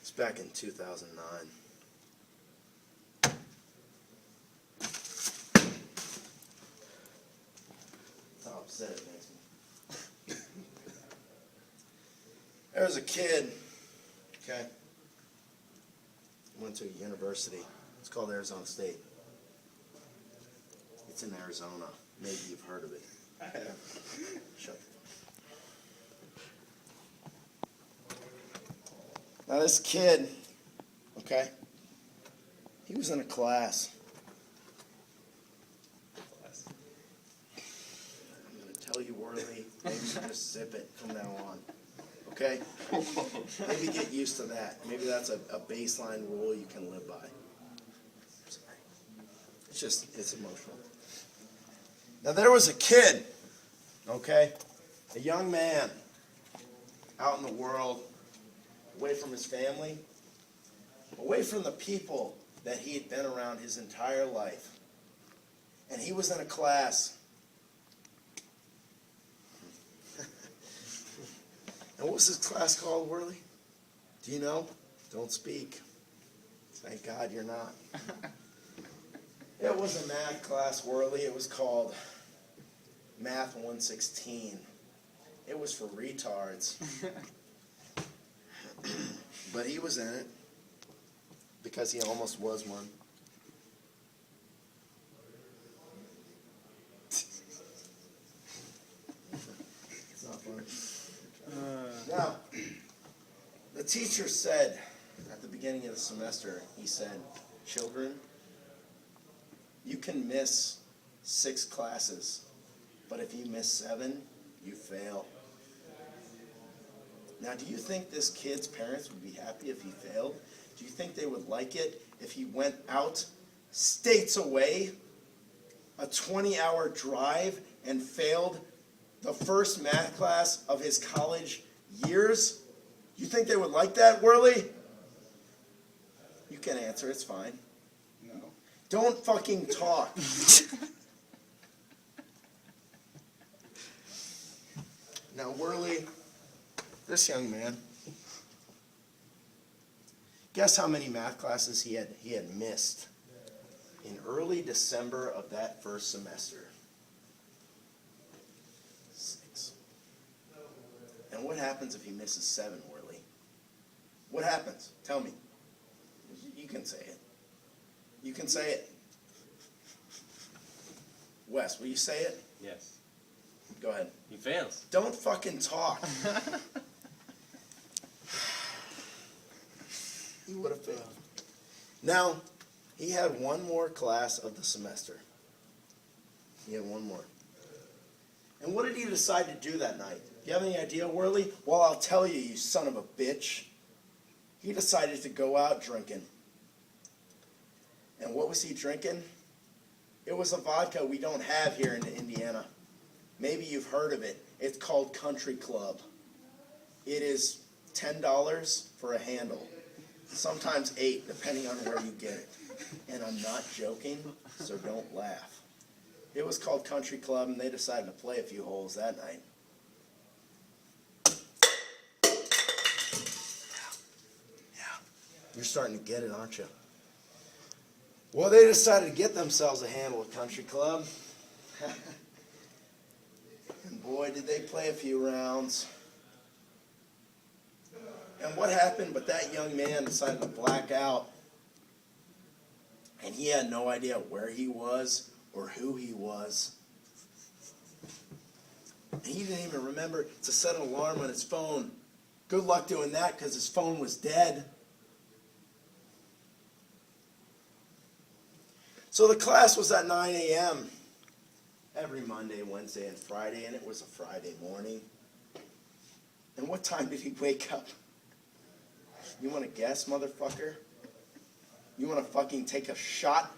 It's back in 2009. That's how upset it makes me. There's a kid, okay, went to a university. It's called Arizona State. It's in Arizona. Maybe you've heard of it. Shut the Now this kid, okay, he was in a class. I'm going to tell you, Worley, maybe you just zip it from now on, okay? Maybe get used to that. Maybe that's a baseline rule you can live by. It's just, it's emotional. Now there was a kid, okay, a young man out in the world, away from his family, away from the people that he had been around his entire life. And he was in a class. And what was his class called, Worley? Do you know? Don't speak. Thank God you're not. It was a math class, Worley. It was called Math 116. It was for retards. But he was in it because he almost was one. It's not funny. Now, the teacher said at the beginning of the semester, he said, "Children, you can miss 6 classes, but if you miss 7, you fail." Now, do you think this kid's parents would be happy if he failed? Do you think they would like it if he went out states away, a 20-hour drive, and failed the first math class of his college years? Do you think they would like that, Worley? You can answer, it's fine. No. Don't fucking talk. Now, Worley, this young man, guess how many math classes he had missed in early December of that first semester? 6. And what happens if he misses 7, Worley? What happens? Tell me. You can say it. You can say it. Wes, will you say it? Yes. Go ahead. He fails. Don't fucking talk. He would have failed. Now, he had one more class of the semester. He had one more. And what did he decide to do that night? Do you have any idea, Worley? Well, I'll tell you, you son of a bitch. He decided to go out drinking. And what was he drinking? It was a vodka we don't have here in Indiana. Maybe you've heard of it. It's called Country Club. It is $10 for a handle. Sometimes 8, depending on where you get it. And I'm not joking, so don't laugh. It was called Country Club, and they decided to play a few holes that night. Yeah. You're starting to get it, aren't you? Well, they decided to get themselves a handle at Country Club. And boy, did they play a few rounds. And what happened? But that young man decided to black out. And he had no idea where he was or who he was. And he didn't even remember to set an alarm on his phone. Good luck doing that because his phone was dead. So the class was at 9 a.m. every Monday, Wednesday, and Friday, and it was a Friday morning. And what time did he wake up? You want to guess, motherfucker? You want to fucking take a shot?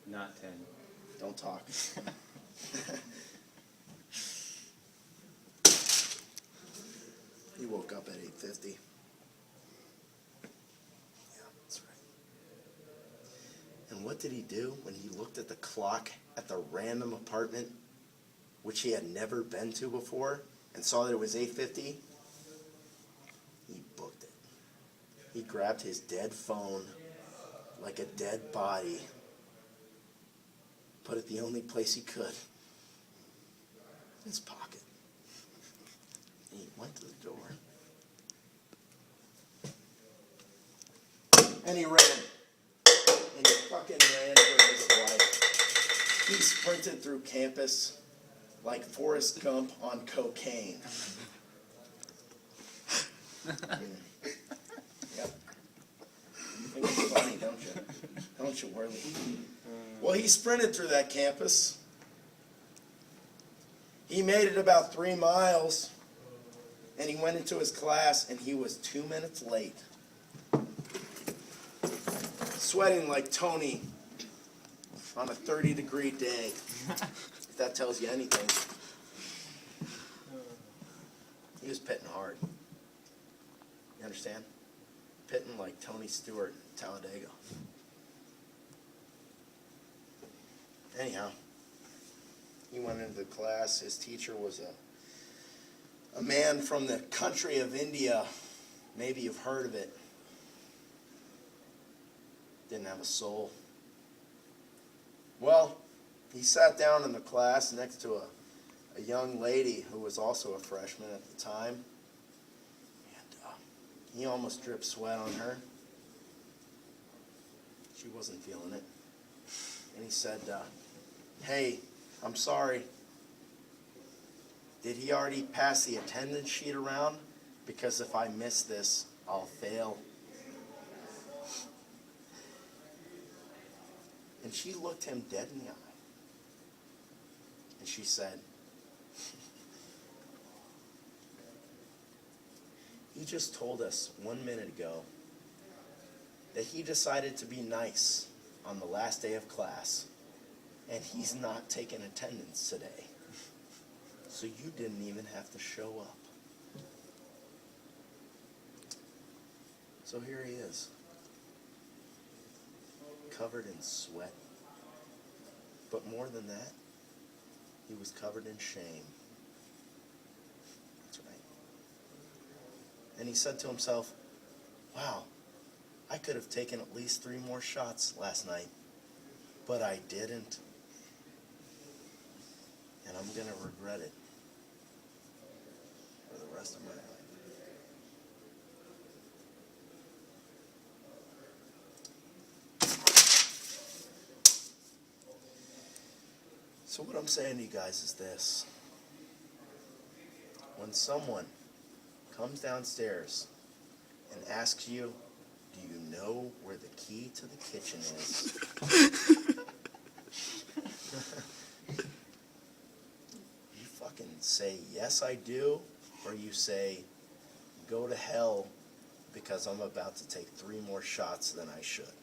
Not 10. Don't talk. He woke up at 8:50. Yeah, that's right. And what did he do when he looked at the clock at the random apartment, which he had never been to before, and saw that it was 8:50? He He grabbed his dead phone like a dead body, put it the only place he could, in his pocket. And he went to the door. And he ran. And he fucking ran for his life. He sprinted through campus like Forrest Gump on cocaine. Yep. You think it's funny, don't you? Don't you, Worley? Well, he sprinted through that campus. He made it about 3 miles, and he went into his class, and he was 2 minutes late. Sweating like Tony on a 30-degree day, if that tells you anything. He was pitting hard. You understand? Pitting like Tony Stewart in Talladega. Anyhow, he went into the class. His teacher was a man from the country of India. Maybe you've heard of it. Didn't have a soul. Well, he sat down in the class next to a young lady who was also a freshman at the time. And he almost dripped sweat on her. She wasn't feeling it. And he said, hey, I'm sorry. Did he already pass the attendance sheet around? Because if I miss this, I'll fail. And she looked him dead in the eye. And she said, he just told us 1 minute ago that he decided to be nice on the last day of class, and he's not taking attendance today. So you didn't even have to show up. So here he is, covered in sweat. But more than that, he was covered in shame. That's right. And he said to himself, wow, I could have taken at least 3 more shots last night, but I didn't. And I'm going to regret it for the rest of my life. So what I'm saying to you guys is this. When someone comes downstairs and asks you, do you know where the key to the kitchen is? You fucking say, yes, I do, or you say, go to hell because I'm about to take 3 more shots than I should.